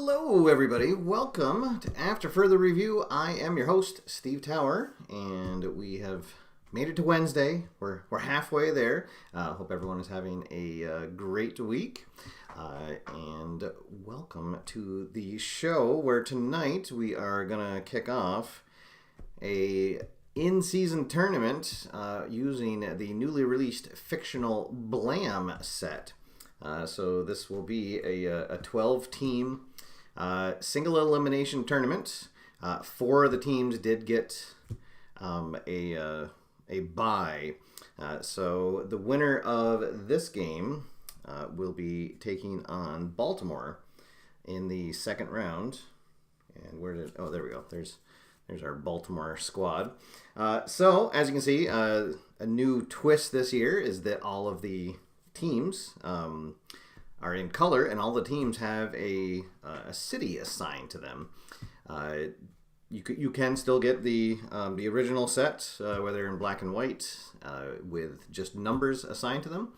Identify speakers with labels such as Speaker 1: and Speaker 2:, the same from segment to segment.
Speaker 1: Hello everybody, welcome to After Further Review. I am your host, Steve Tower, and we have made it to Wednesday. We're halfway there. Hope everyone is having a great week. And welcome to the show where tonight we are going to kick off a in-season tournament using the newly released fictional BLAM set. So this will be a 12-team single elimination tournament. 4 of the teams did get a bye. So the winner of this game will be taking on Baltimore in the second round. And there we go. There's our Baltimore squad. So as you can see, a new twist this year is that all of the teams are in color, and all the teams have a city assigned to them. You can still get the original set, whether in black and white, with just numbers assigned to them.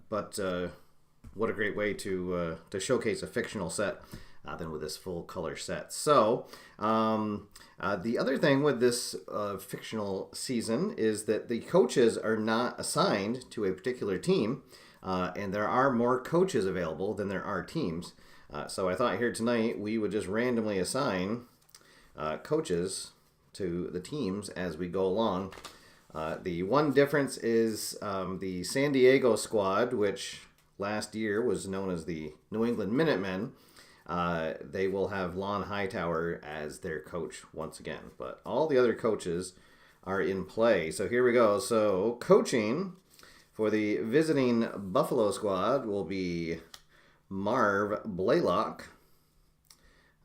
Speaker 1: But what a great way to showcase a fictional set than with this full color set. So the other thing with this fictional season is that the coaches are not assigned to a particular team, and there are more coaches available than there are teams. So I thought here tonight we would just randomly assign coaches to the teams as we go along. The one difference is the San Diego squad, which last year was known as the New England Minutemen. They will have Lon Hightower as their coach once again. But all the other coaches are in play. So here we go. So coaching for the visiting Buffalo squad will be Marv Blaylock.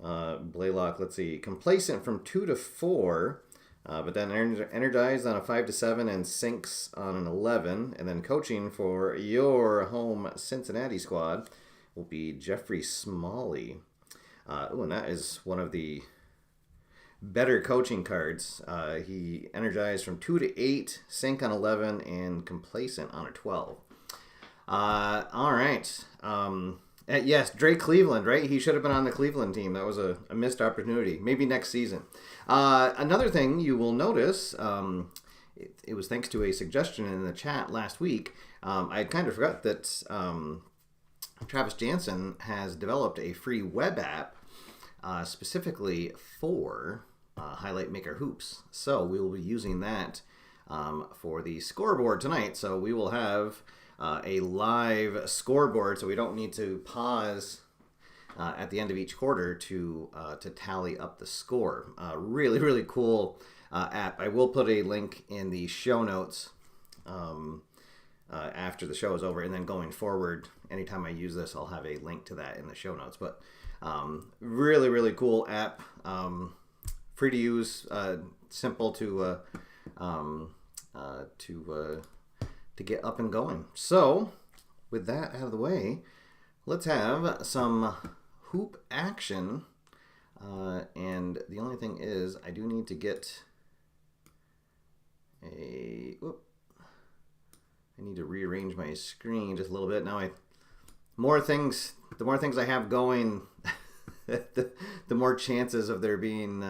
Speaker 1: Blaylock, let's see, complacent from 2 to 4, but then energized on a 5 to 7 and sinks on an 11. And then coaching for your home Cincinnati squad will be Jeffrey Smalley. And that is one of the better coaching cards. He energized from 2 to 8, sink on 11, and complacent on a 12. All right. Yes, Drake Cleveland, right? He should have been on the Cleveland team. That was a missed opportunity. Maybe next season. Another thing you will notice, it was thanks to a suggestion in the chat last week. I kind of forgot that Travis Jansen has developed a free web app specifically for Highlight Maker Hoops. So we will be using that for the scoreboard tonight. So we will have a live scoreboard, so we don't need to pause at the end of each quarter to tally up the score. Really, really cool app. I will put a link in the show notes after the show is over, and then going forward, anytime I use this, I'll have a link to that in the show notes. But really, really cool app, free to use, simple to get up and going. So, with that out of the way, let's have some hoop action. And the only thing is, I do need to get I need to rearrange my screen just a little bit. Now, the more things I have going, the more chances of there being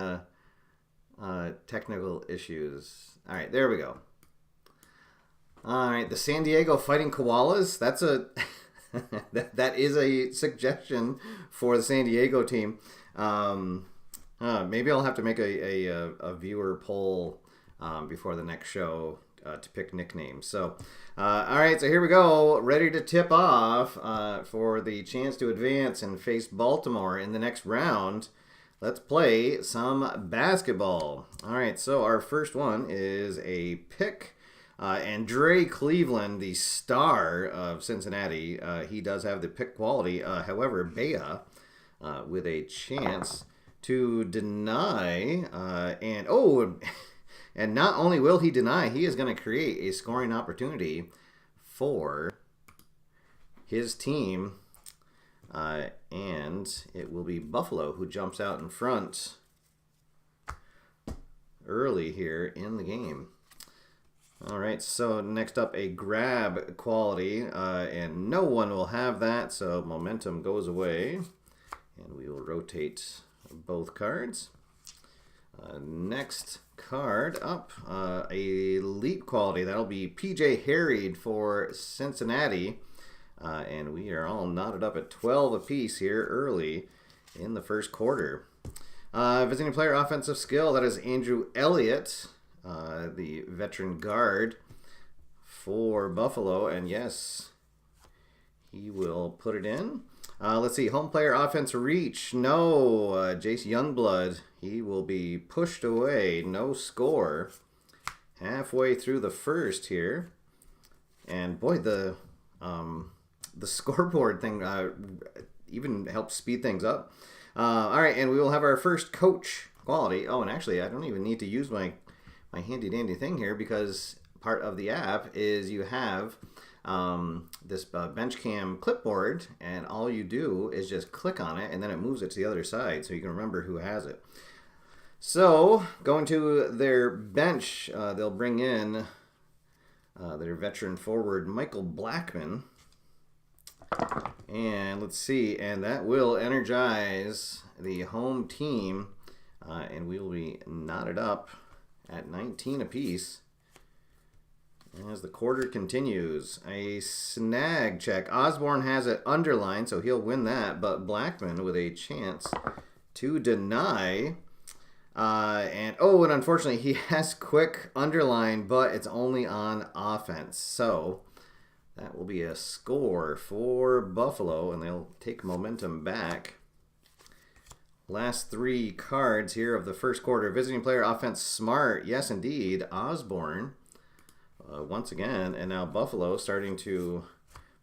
Speaker 1: technical issues. All right, there we go. All right, the San Diego Fighting Koalas. That's that is a suggestion for the San Diego team. Maybe I'll have to make a viewer poll before the next show to pick nicknames. So, all right, so here we go. Ready to tip off for the chance to advance and face Baltimore in the next round. Let's play some basketball. All right, so our first one is a pick. And Dre Cleveland, the star of Cincinnati, he does have the pick quality. However, Bea with a chance to deny. And not only will he deny, he is going to create a scoring opportunity for his team. And it will be Buffalo who jumps out in front early here in the game. All right, so next up, a grab quality, and no one will have that, so momentum goes away. And we will rotate both cards. Next card up, a elite quality. That'll be PJ Harried for Cincinnati. And we are all knotted up at 12 apiece here early in the first quarter. Visiting player offensive skill, that is Andrew Elliott, the veteran guard for Buffalo. And yes, he will put it in. Let's see, home player offense reach. No, Jace Youngblood. He will be pushed away. No score. Halfway through the first here. And boy, the scoreboard thing even helps speed things up. All right, and we will have our first coach quality. Oh, and actually, I don't even need to use my handy-dandy thing here because part of the app is you have this bench cam clipboard, and all you do is just click on it, and then it moves it to the other side so you can remember who has it. So, going to their bench, they'll bring in their veteran forward, Michael Blackman. And let's see, and that will energize the home team, and we will be knotted up at 19 apiece. As the quarter continues, a snag check. Osborne has it underlined, so he'll win that, but Blackman with a chance to deny. And unfortunately, he has quick underline, but it's only on offense. So that will be a score for Buffalo, and they'll take momentum back. Last three cards here of the first quarter. Visiting player offense smart. Yes, indeed. Osborne. Once again, and now Buffalo starting to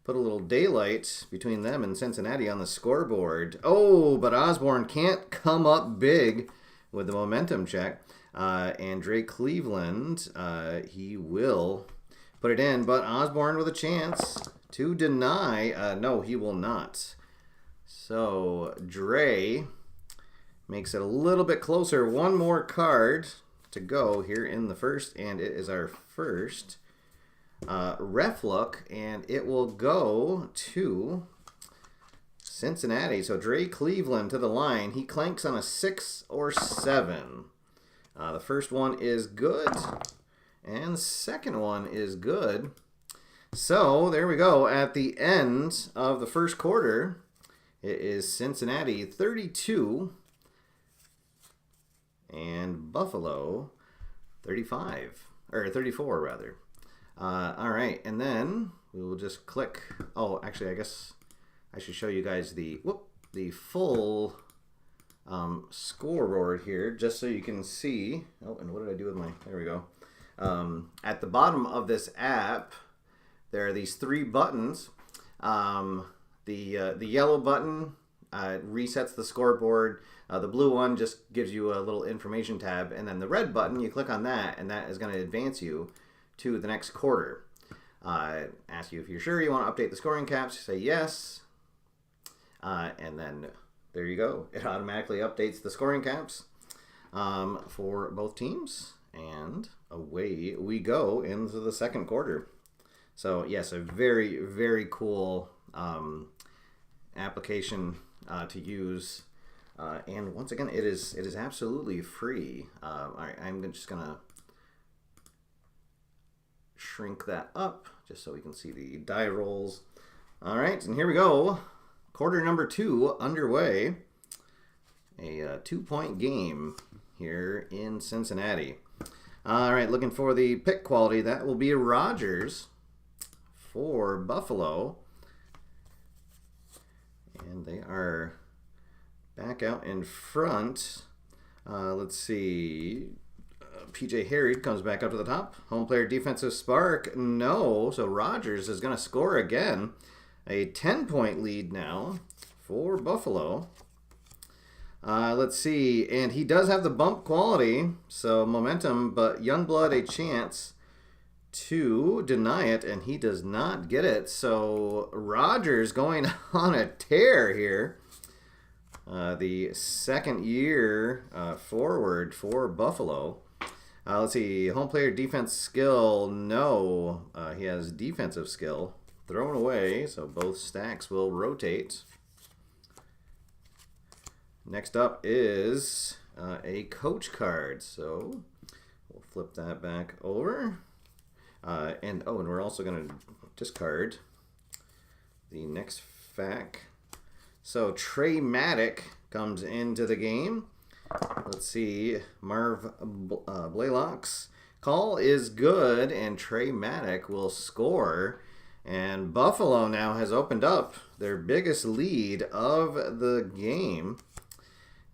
Speaker 1: put a little daylight between them and Cincinnati on the scoreboard. Oh, but Osborne can't come up big with the momentum check. And Dre Cleveland, he will put it in, but Osborne with a chance to deny. No, he will not. So Dre makes it a little bit closer. One more card to go here in the first, and it is our first ref look, and it will go to Cincinnati. So Dre Cleveland to the line. He clanks on a 6 or 7. The first one is good, and the second one is good. So there we go. At the end of the first quarter, it is Cincinnati 32 and Buffalo 35, or 34 rather. All right, and then we will just click. Oh, actually, I guess I should show you guys the full scoreboard here, just so you can see. Oh, and what did I do with my? There we go. At the bottom of this app, there are these 3 buttons. The yellow button resets the scoreboard. The blue one just gives you a little information tab, and then the red button, you click on that, and that is going to advance you to the next quarter. Ask you if you're sure you want to update the scoring caps. Say yes, and then there you go. It automatically updates the scoring caps for both teams, and away we go into the second quarter. So yes, a very, very cool application to use. And once again, it is absolutely free. All right, I'm just gonna shrink that up just so we can see the die rolls. All right, and here we go. Quarter number 2 underway. A 2-point game here in Cincinnati. All right, looking for the pick quality. That will be Rogers for Buffalo. And they are back out in front. Let's see. PJ Harried comes back up to the top. Home player defensive spark. No. So Rogers is going to score again. A 10-point lead now for Buffalo. Let's see. And he does have the bump quality. So momentum, but Youngblood a chance to deny it, and he does not get it. So Rogers going on a tear here. The second year forward for Buffalo. Let's see. Home player defense skill. No. He has defensive skill. Thrown away, so both stacks will rotate. Next up is a coach card. So we'll flip that back over. And we're also going to discard the next fac. So Trey Maddock comes into the game. Let's see. Marv Blaylock's call is good, and Trey Maddock will score. And Buffalo now has opened up their biggest lead of the game.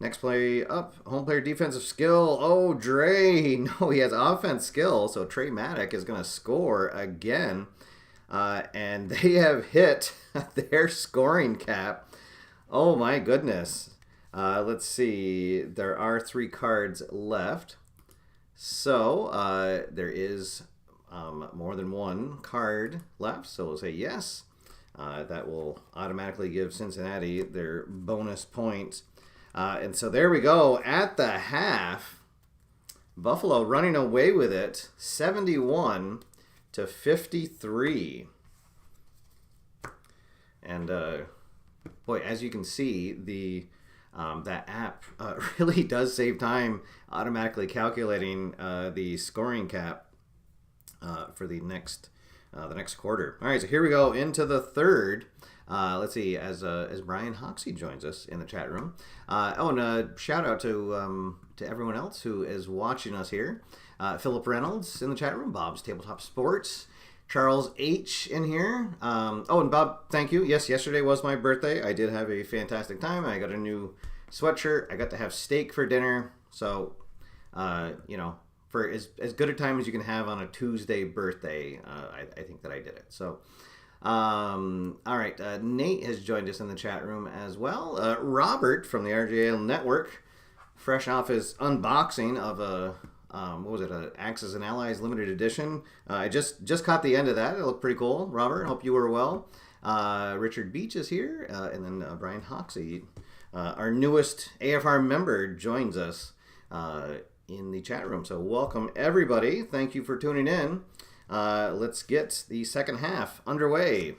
Speaker 1: Next play up, home player defensive skill. Oh, Dre. No, he has offense skill, so Trey Maddock is going to score again. And they have hit their scoring cap. Oh, my goodness. Let's see. There are 3 cards left. So there is more than 1 card left. So we'll say yes. That will automatically give Cincinnati their bonus points. And so there we go. At the half, Buffalo running away with it, 71-53. And boy, as you can see, that app really does save time automatically calculating the scoring cap for the next quarter. All right, so here we go into the third. Let's see, as Brian Hoxie joins us in the chat room. And a shout out to everyone else who is watching us here. Philip Reynolds in the chat room, Bob's Tabletop Sports, Charles H in here. And Bob, thank you. Yes, yesterday was my birthday. I did have a fantastic time. I got a new sweatshirt. I got to have steak for dinner. So, for as good a time as you can have on a Tuesday birthday, I think that I did it. So, all right. Nate has joined us in the chat room as well. Robert from the RJL Network, fresh off his unboxing of a Axis and Allies limited edition. I just caught the end of that. It looked pretty cool. Robert, hope you were well. Richard Beach is here, and then Brian Hoxie, our newest AFR member, joins us in the chat room. So welcome everybody. Thank you for tuning in. Let's get the second half underway.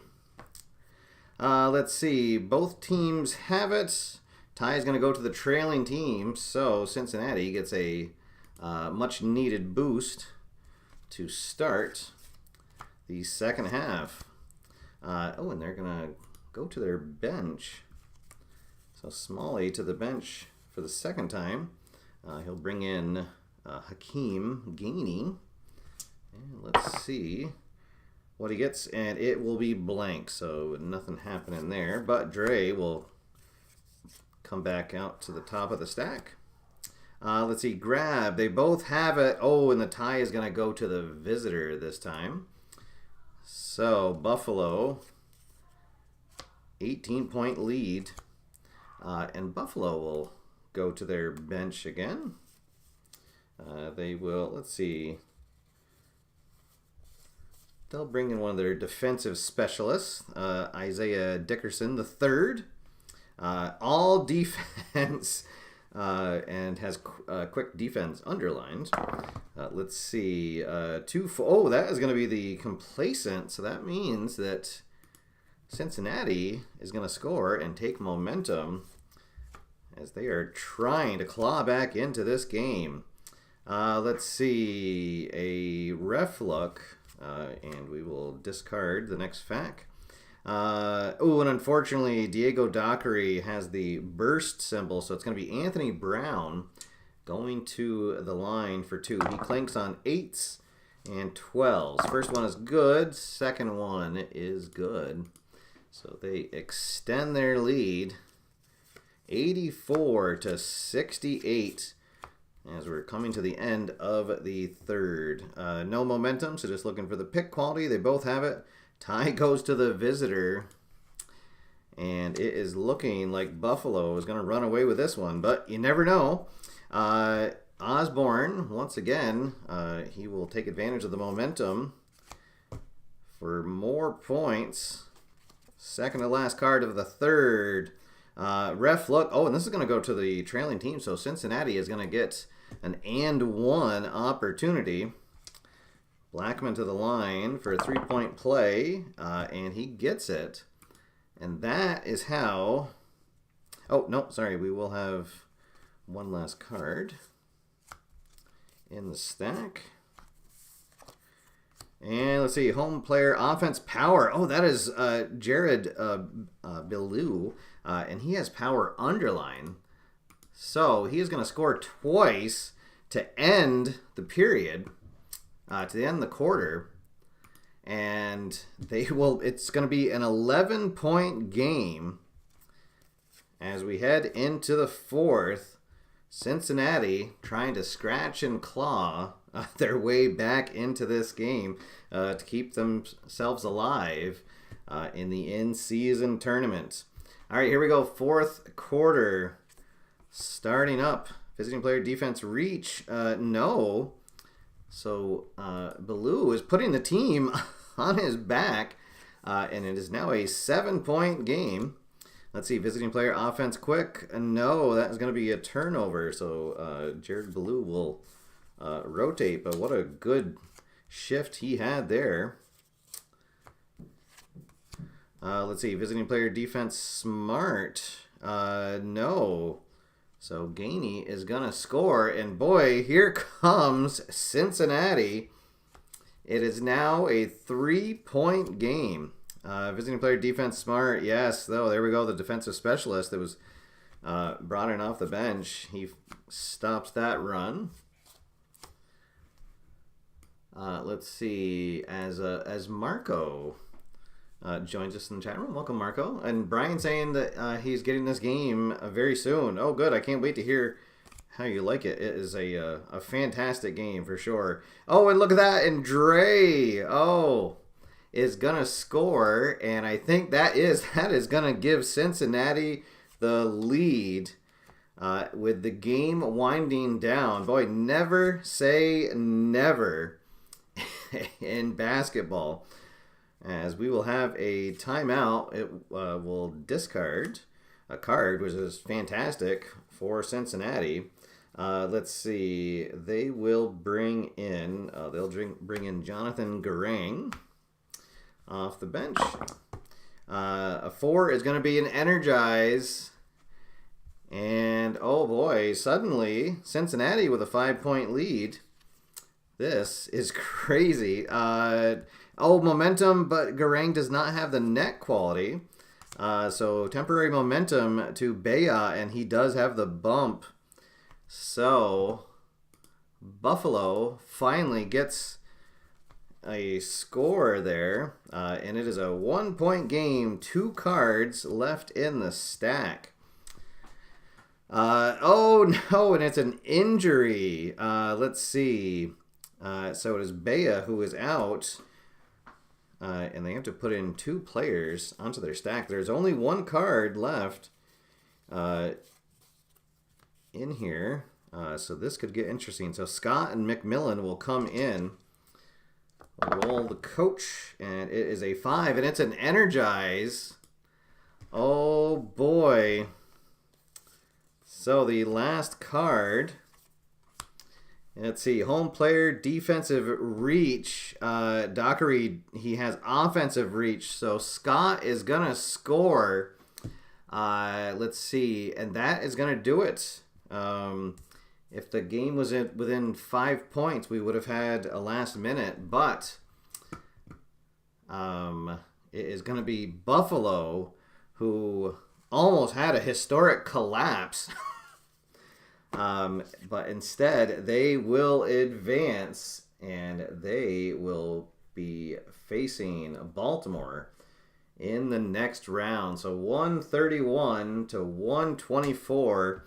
Speaker 1: Let's see. Both teams have it. Tie is going to go to the trailing team, so Cincinnati gets a much needed boost to start the second half. And they're going to go to their bench. So Smalley to the bench for the second time. He'll bring in Hakeem Gainey. And let's see what he gets. And it will be blank, so nothing happening there. But Dre will come back out to the top of the stack. Let's see, grab. They both have it. Oh, and the tie is going to go to the visitor this time. So Buffalo, 18-point lead. And Buffalo will go to their bench again. They will, let's see. They'll bring in one of their defensive specialists, Isaiah Dickerson III. All defense. And has quick defense underlined. Let's see. That is going to be the complacent. So that means that Cincinnati is going to score and take momentum as they are trying to claw back into this game. Let's see. A ref look. And we will discard the next fac. And unfortunately, Diego Dockery has the burst symbol, so it's going to be Anthony Brown going to the line for 2. He clanks on 8s and 12s. First one is good. Second one is good. So they extend their lead 84-68 as we're coming to the end of the third. No momentum, so just looking for the pick quality. They both have it. Tie goes to the visitor, and it is looking like Buffalo is going to run away with this one, but you never know. Osborne, once again, he will take advantage of the momentum for more points. Second to last card of the third. Ref look. And this is going to go to the trailing team, so Cincinnati is going to get an and one opportunity. Blackman to the line for a 3-point play, and he gets it. And that is how... Oh, no, sorry. We will have one last card in the stack. And let's see, home player offense power. Oh, that is Jared Bilou, and he has power underline. So he is going to score twice to end the period, to the end of the quarter. And it's going to be an 11-point game as we head into the fourth. Cincinnati trying to scratch and claw their way back into this game to keep themselves alive in the in-season tournament. All right, here we go. Fourth quarter starting up. Visiting player defense reach. No. So Baloo is putting the team on his back, and it is now a 7-point game. Let's see, visiting player offense quick. No, that is going to be a turnover. So Jared Baloo will rotate, but what a good shift he had there. Let's see, visiting player defense smart. No. So Gainey is going to score, and boy, here comes Cincinnati. It is now a 3-point game. Visiting player defense smart, yes, though. There we go, the defensive specialist that was brought in off the bench. He stops that run. Let's see, as Marco joins us in the chat room. Welcome, Marco. And Brian saying that he's getting this game very soon. Oh, good. I can't wait to hear how you like it. It is a fantastic game for sure. Oh, and look at that. And Dre, is going to score. And I think that is going to give Cincinnati the lead with the game winding down. Boy, never say never in basketball. As we will have a timeout, it will discard a card, which is fantastic for Cincinnati. Let's see. They will bring in, bring in Jonathan Garang off the bench. A 4 is going to be an energize. And, oh boy, suddenly Cincinnati with a 5-point lead. This is crazy. Momentum, but Garang does not have the net quality. So temporary momentum to Bea, and he does have the bump. So Buffalo finally gets a score there. And it is a 1-point game, 2 cards left in the stack. Oh no, and it's an injury. Let's see. So it is Bea who is out. And they have to put in 2 players onto their stack. There's only 1 card left in here. So this could get interesting. So Scott and McMillan will come in. Roll the coach. And it is a 5. And it's an energize. Oh, boy. So the last card... Let's see, home player, defensive reach. Dockery, he has offensive reach. So Scott is going to score. Let's see, and that is going to do it. If the game was within 5 points, we would have had a last minute. But it is going to be Buffalo, who almost had a historic collapse. But instead, they will advance, and they will be facing Baltimore in the next round. So 131 to 124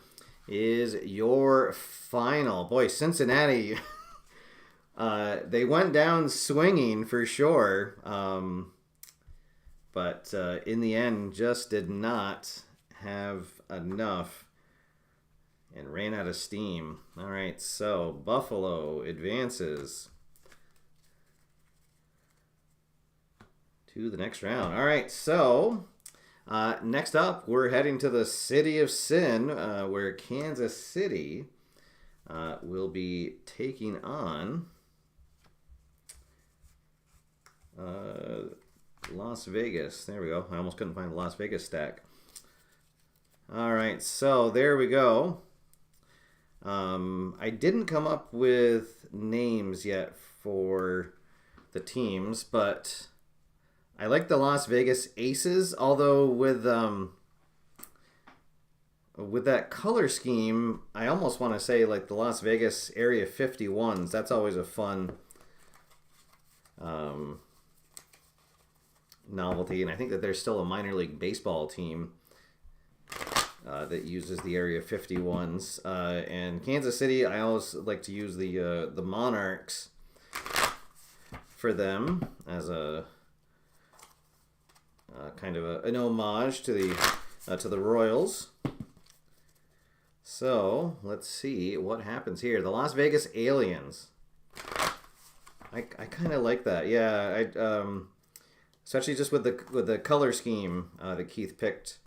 Speaker 1: is your final. Boy, Cincinnati, they went down swinging for sure, but in the end, just did not have enough. And ran out of steam. All right, so Buffalo advances to the next round. All right, so next up, we're heading to the City of Sin, where Kansas City will be taking on Las Vegas. There we go. I almost couldn't find the Las Vegas stack. All right. right, so there we go. I didn't come up with names yet for the teams, but I like the Las Vegas Aces, although with that color scheme, I almost want to say like the Las Vegas Area 51s. That's always a fun novelty, and I think that there's still a minor league baseball team that uses the Area 51s. And Kansas City, I always like to use the Monarchs for them as a kind of an homage to the Royals. So let's see what happens here. The Las Vegas Aliens. I kind of like that. Yeah, especially just with the color scheme that Keith picked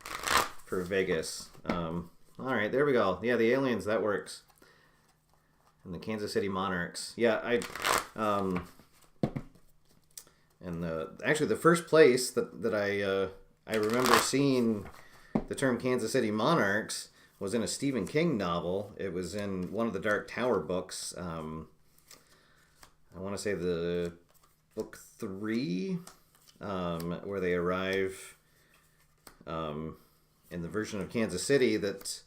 Speaker 1: for Vegas. All right, there we go. Yeah, the Aliens, that works. And the Kansas City Monarchs. Yeah, and actually the first place that I remember seeing the term Kansas City Monarchs was in a Stephen King novel. It was in one of the Dark Tower books. I want to say the book 3, where they arrive in the version of Kansas City that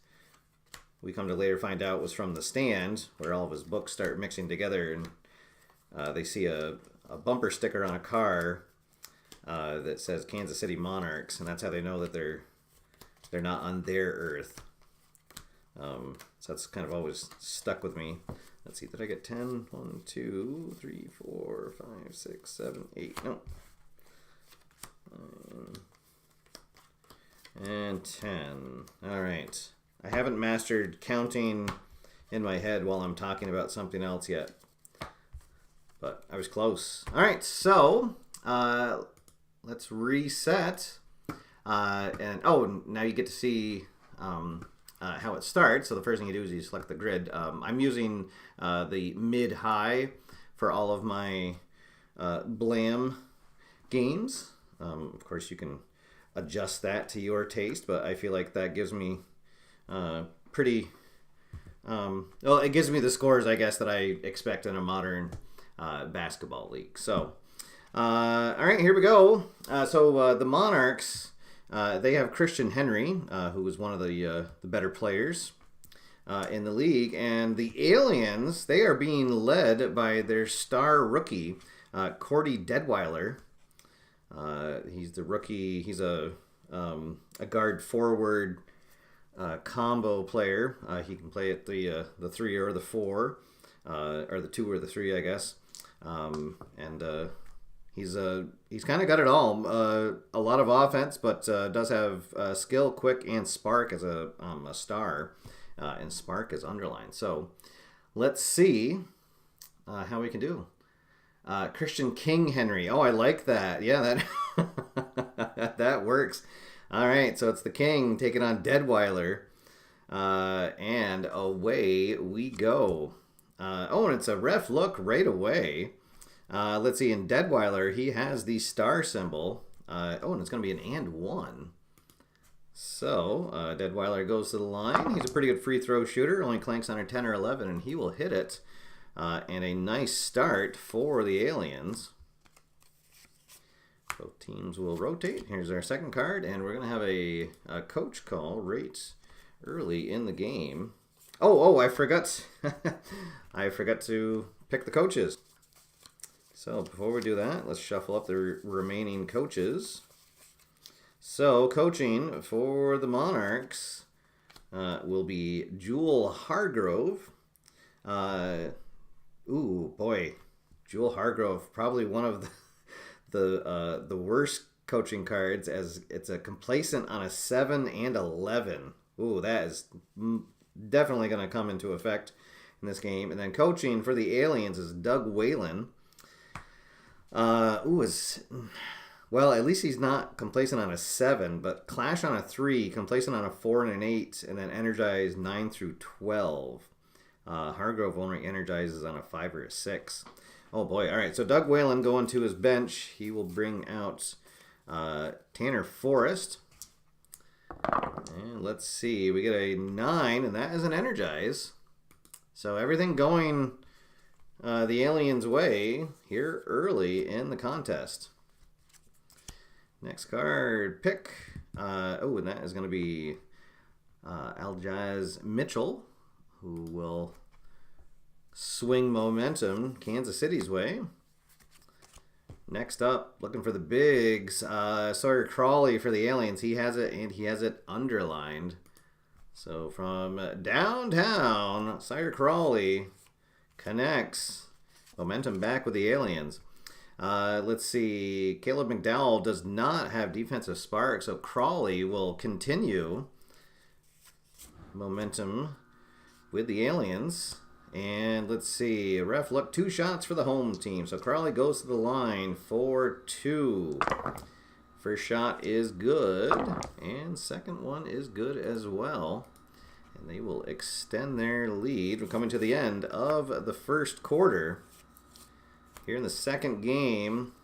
Speaker 1: we come to later find out was from The Stand, where all of his books start mixing together, and they see a bumper sticker on a car that says Kansas City Monarchs, and that's how they know that they're not on their Earth. So that's kind of always stuck with me. Let's see, did I get 10? 1, 2, 3, 4, 5, 6, 7, 8. No. And 10. All right. I haven't mastered counting in my head while I'm talking about something else yet. But I was close. All right, so let's reset. And now you get to see how it starts. So the first thing you do is you select the grid. I'm using the mid-high for all of my BLAM games. Of course, you can adjust that to your taste, but I feel like that gives me pretty... well, it gives me the scores, I guess, that I expect in a modern basketball league. So, all right, here we go. So the Monarchs, they have Christian Henry, who is one of the better players in the league, and the Aliens, they are being led by their star rookie, Cordy Deadweiler. He's the rookie. He's a guard forward combo player. He can play at the 3 or the 4, or the 2 or the 3, I guess. And he's kind of got it all. A lot of offense, but does have skill, quick, and spark as a star, and spark is underlined. So let's see how we can do. Christian King Henry. Oh, I like that. Yeah, that that works. All right, so it's the King taking on Deadweiler, and away we go. And it's a ref look right away. Let's see, in Deadweiler, he has the star symbol. And it's going to be an and 1. So, Deadweiler goes to the line. He's a pretty good free throw shooter, only clanks under 10 or 11, and he will hit it. And a nice start for the Aliens. Both teams will rotate. Here's our second card, and we're going to have a coach call right early in the game. I forgot. I forgot to pick the coaches. So before we do that, let's shuffle up the remaining coaches. So coaching for the Monarchs will be Jewel Hargrove. Jewel Hargrove, probably one of the worst coaching cards, as it's a complacent on a 7 and 11. Ooh, that is definitely going to come into effect in this game. And then coaching for the Aliens is Doug Whalen. At least he's not complacent on a 7, but Clash on a 3, complacent on a 4 and an 8, and then Energize 9 through 12. Hargrove only energizes on a 5 or a 6. Oh boy, all right, so Doug Whalen going to his bench. He will bring out Tanner Forrest. And let's see. We get a 9, and that is an energize. So everything going the aliens' way here early in the contest. Next card pick. And that is going to be Aljaz Mitchell, who will swing momentum Kansas City's way. Next up, looking for the bigs, Sawyer Crawley for the aliens. He has it, and he has it underlined. So from downtown, Sawyer Crawley connects momentum back with the aliens. Let's see. Caleb McDowell does not have defensive spark, so Crawley will continue momentum with the aliens. And let's see. Ref look 2 shots for the home team. So Crawley goes to the line for 2. First shot is good, and second one is good as well. And they will extend their lead. We're coming to the end of the first quarter. Here in the second game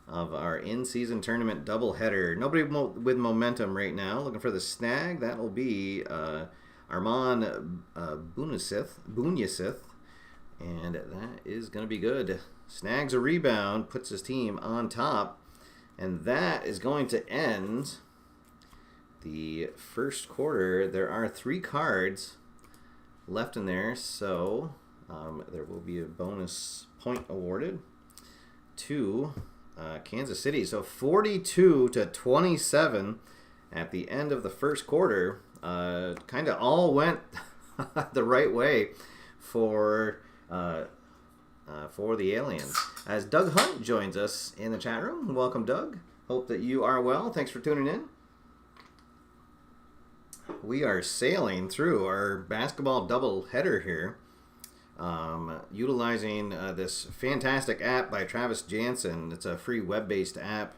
Speaker 1: of our in-season tournament doubleheader. Nobody with momentum right now. Looking for the snag. That will be Armand Bunyasith. And that is going to be good. Snags a rebound, puts his team on top. And that is going to end the first quarter. There are 3 cards left in there, so there will be a bonus point awarded to Kansas City. So 42-27 at the end of the first quarter. Kind of all went the right way for the aliens. As Doug Hunt joins us in the chat room. Welcome, Doug. Hope that you are well. Thanks for tuning in. We are sailing through our basketball doubleheader here, utilizing this fantastic app by Travis Jansen. It's a free web-based app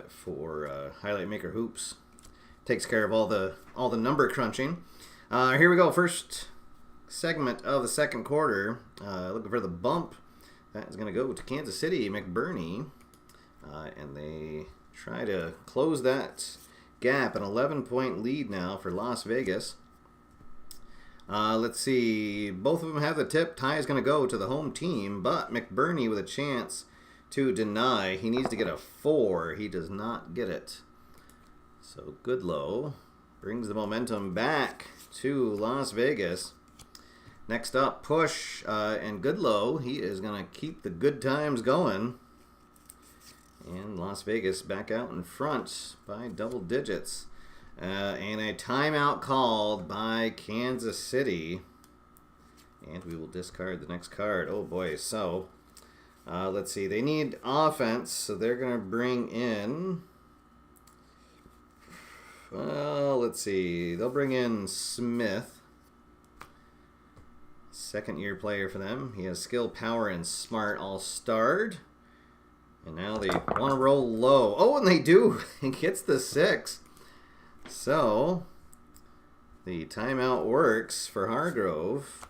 Speaker 1: for Highlight Maker Hoops. Takes care of all the number crunching. Here we go. First segment of the second quarter. Looking for the bump. That is going to go to Kansas City, McBurney. And they try to close that gap. An 11-point lead now for Las Vegas. Let's see. Both of them have the tip. Tie is going to go to the home team, but McBurney with a chance to deny. He needs to get a 4. He does not get it. So Goodlow brings the momentum back to Las Vegas. Next up, Push and Goodlow. He is going to keep the good times going. And Las Vegas back out in front by double digits. And a timeout called by Kansas City. And we will discard the next card. Oh boy, so let's see. They need offense, so they're going to bring in... Well, let's see. They'll bring in Smith. Second-year player for them. He has skill, power, and smart all starred. And now they want to roll low. Oh, and they do. He gets the 6. So, the timeout works for Hargrove.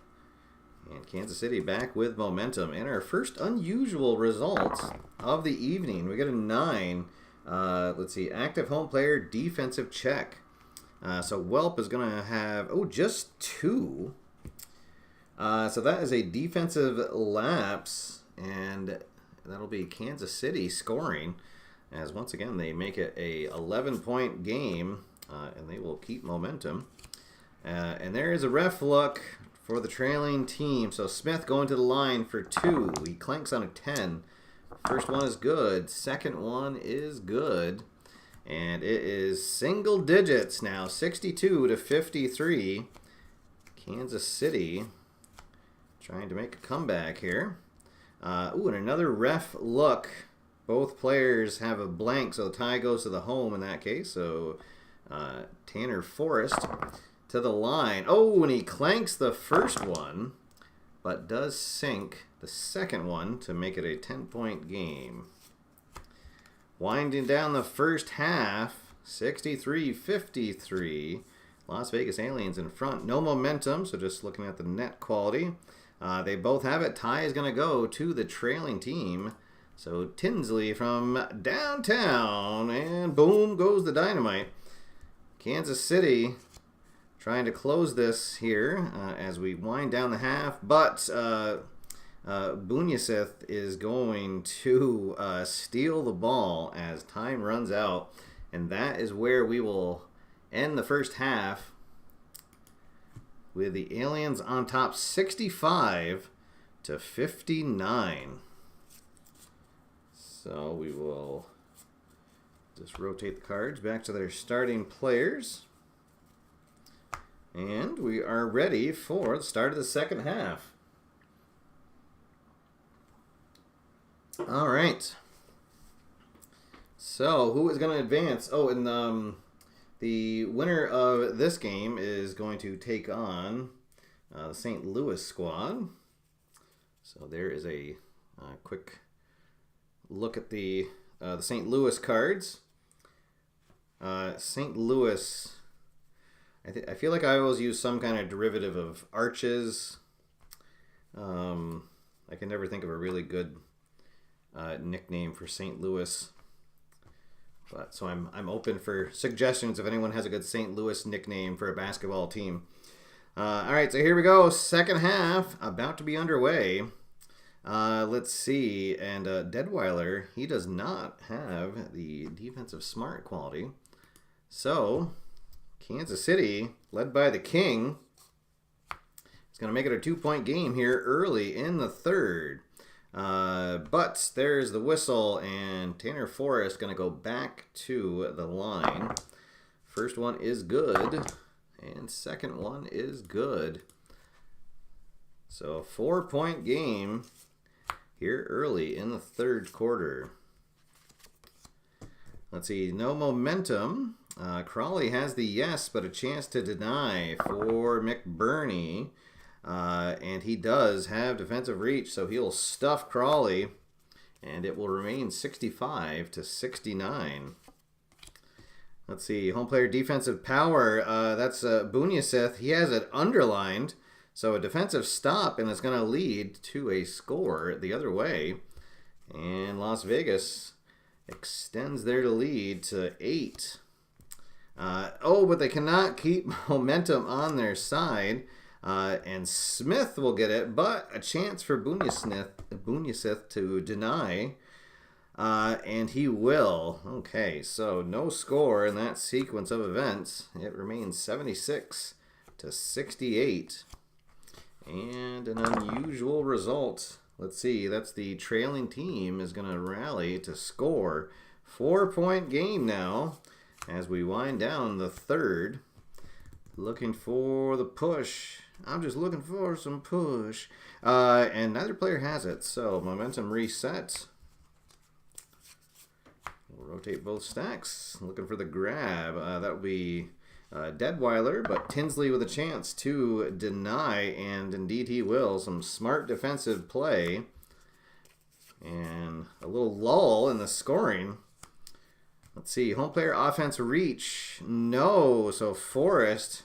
Speaker 1: And Kansas City back with momentum. And our first unusual results of the evening. We get a 9. Let's see. Active home player, defensive check. So Welp is going to have, just 2. So that is a defensive lapse. And that'll be Kansas City scoring. As once again, they make it a 11-point game. And they will keep momentum. And there is a ref look for the trailing team. So Smith going to the line for 2. He clanks on a 10. First one is good. Second one is good. And it is single digits now. 62-53. Kansas City trying to make a comeback here. And another ref look. Both players have a blank, so the tie goes to the home in that case. So Tanner Forrest to the line. Oh, and he clanks the first one, but does sink the second one to make it a 10-point game. Winding down the first half, 63-53. Las Vegas Aliens in front. No momentum, so just looking at the net quality. They both have it. Tie is going to go to the trailing team. So Tinsley from downtown, and boom goes the dynamite. Kansas City trying to close this here as we wind down the half, but Bunyasith is going to steal the ball as time runs out, and that is where we will end the first half with the Aliens on top 65-59. So we will just rotate the cards back to their starting players. And we are ready for the start of the second half. All right. So who is going to advance? Oh, and the winner of this game is going to take on the St. Louis squad. So there is a quick look at the St. Louis cards. St. Louis, I feel like I always use some kind of derivative of arches. I can never think of a really good nickname for St. Louis. But so I'm open for suggestions if anyone has a good St. Louis nickname for a basketball team. All right, so here we go. Second half about to be underway. Let's see. And Deadweiler, he does not have the defensive smart quality. So Kansas City, led by the King, is going to make it a 2-point game here early in the third. But there's the whistle, and Tanner Forrest going to go back to the line. First one is good, and second one is good. So a 4-point game here early in the third quarter. Let's see, no momentum. Crawley has the yes, but a chance to deny for McBurney. And he does have defensive reach, so he'll stuff Crawley, and it will remain 65-69. Let's see, home player defensive power. That's Bunyasith. He has it underlined, so a defensive stop, and it's going to lead to a score the other way. And Las Vegas extends their lead to 8. But they cannot keep momentum on their side. And Smith will get it, but a chance for Bunyasith to deny. And he will. Okay, so no score in that sequence of events. It remains 76-68. And an unusual result. Let's see, that's the trailing team is going to rally to score. 4-point game now as we wind down the third. Looking for the push. I'm just looking for some push. And neither player has it, so momentum reset. We'll rotate both stacks. Looking for the grab. That would be Deadweiler, but Tinsley with a chance to deny, and indeed he will. Some smart defensive play. And a little lull in the scoring. Let's see, home player offense reach. No, so Forrest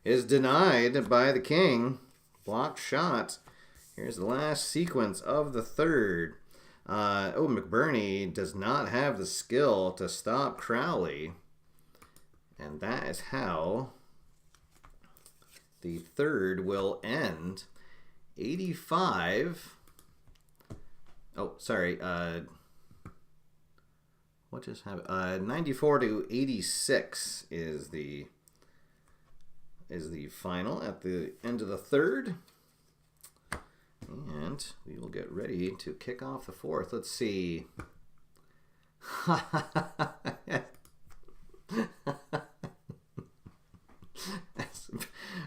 Speaker 1: is denied by the King. Blocked shot. Here's the last sequence of the third. McBurney does not have the skill to stop Crowley. And that is how the third will end. 85. What just happened? 94-86 is the final at the end of the third. And we will get ready to kick off the fourth. Let's see.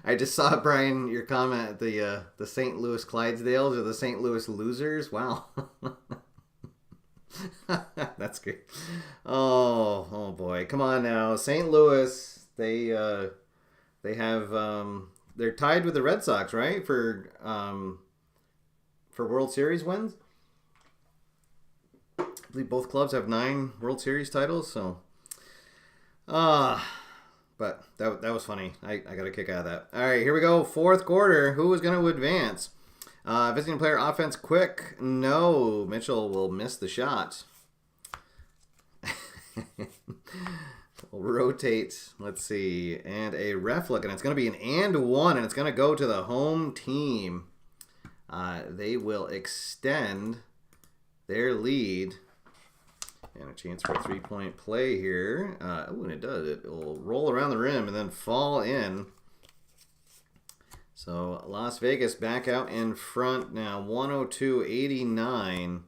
Speaker 1: I just saw, Brian, your comment, the St. Louis Clydesdales or the St. Louis Losers. Wow. That's great. Oh boy. Come on now. St. Louis, they have they're tied with the Red Sox, right? For World Series wins. I believe both clubs have 9 World Series titles, so but that was funny. I got a kick out of that. All right, here we go. Fourth quarter. Who is going to advance? Visiting player offense quick. No, Mitchell will miss the shot. We'll rotate. Let's see. And a ref look. And it's going to be an and one. And it's going to go to the home team. They will extend their lead. And a chance for a 3-point play here. And it does. It will roll around the rim and then fall in. So Las Vegas back out in front now, 102-89.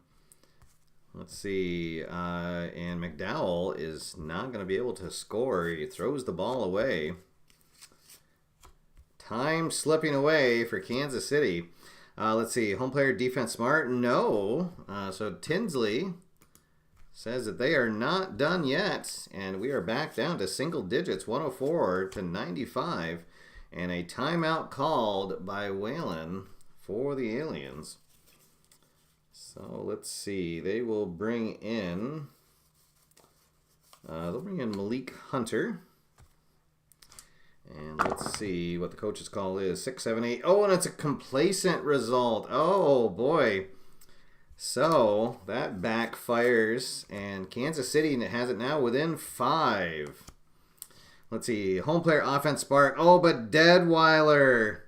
Speaker 1: Let's see, and McDowell is not going to be able to score. He throws the ball away. Time slipping away for Kansas City. Let's see, home player defense smart? No. So Tinsley says that they are not done yet, and we are back down to single digits, 104-95. And a timeout called by Whalen for the Aliens. So let's see. They will bring in. They'll bring in Malik Hunter. And let's see what the coach's call is. 6, 7, 8. Oh, and it's a complacent result. Oh boy. So that backfires, and Kansas City has it now within 5. Let's see, home player offense spark. Oh, but Deadweiler,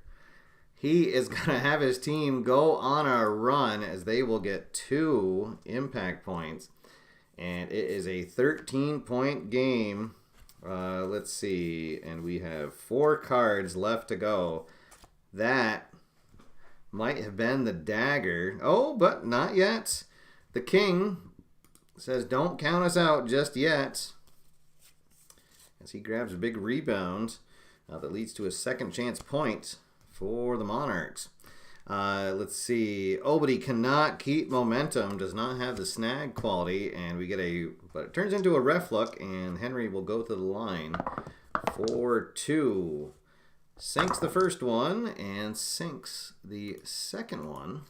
Speaker 1: he is going to have his team go on a run as they will get 2 impact points. And it is a 13-point game. Let's see, and we have 4 cards left to go. That might have been the dagger. Oh, but not yet. The king says don't count us out just yet. As he grabs a big rebound that leads to a second chance point for the Monarchs. Let's see. Oh, but he cannot keep momentum. Does not have the snag quality. And we get but it turns into a ref look. And Henry will go to the line for 2. Sinks the first one and sinks the second one.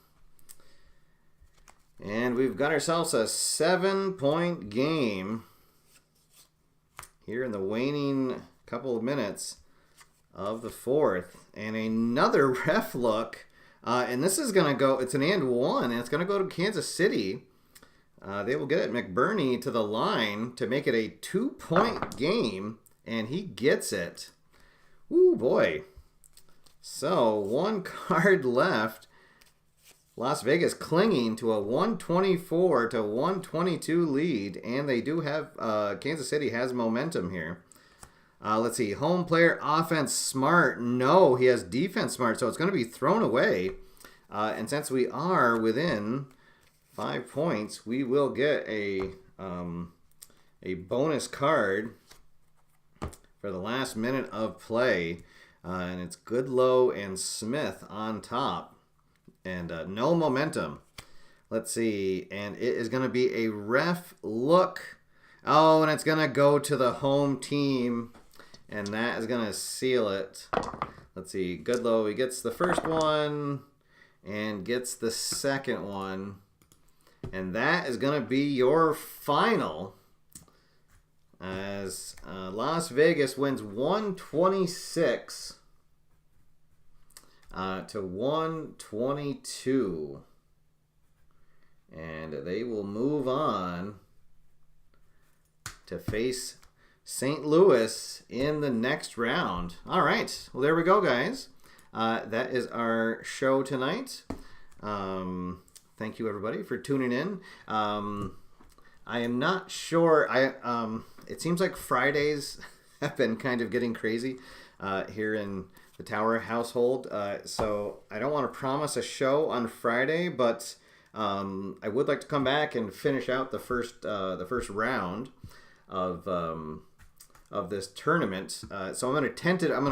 Speaker 1: And we've got ourselves a 7-point game here in the waning couple of minutes of the 4th. And another ref look. And this is going to go, it's an and one, and it's going to go to Kansas City. They will get it McBurney to the line to make it a 2-point game. And he gets it. Ooh, boy. So, 1 card left. Las Vegas clinging to a 124-122 lead, and they do have, Kansas City has momentum here. Let's see, home player offense smart. No, he has defense smart, so it's going to be thrown away. And since we are within 5 points, we will get a bonus card for the last minute of play. And it's Goodlow and Smith on top. And no momentum. Let's see. And it is going to be a ref look. Oh, and it's going to go to the home team. And that is going to seal it. Let's see. Goodlow, he gets the first one. And gets the second one. And that is going to be your final. As Las Vegas wins 126 to 122. And they will move on to face St. Louis in the next round. All right. Well, there we go, guys. That is our show tonight. Thank you, everybody, for tuning in. I am not sure. It seems like Fridays have been kind of getting crazy here in the Tower household. So I don't want to promise a show on Friday, but I would like to come back and finish out the first round of this tournament. So I'm going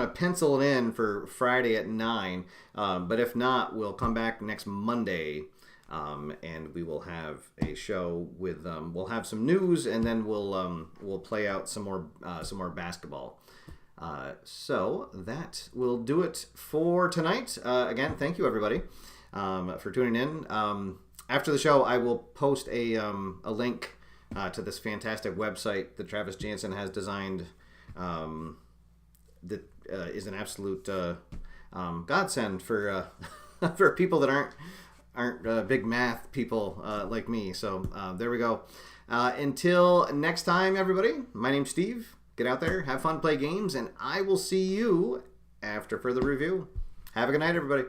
Speaker 1: to pencil it in for Friday at 9. But if not, we'll come back next Monday. And we will have a show with we'll have some news, and then we'll play out some more basketball. So that will do it for tonight. Again, thank you everybody for tuning in. After the show, I will post a link to this fantastic website that Travis Jansen has designed. That is an absolute godsend for for people that aren't big math people like me. So there we go. Until next time, everybody, my name's Steve. Get out there, have fun, play games, and I will see you after further review. Have a good night, everybody.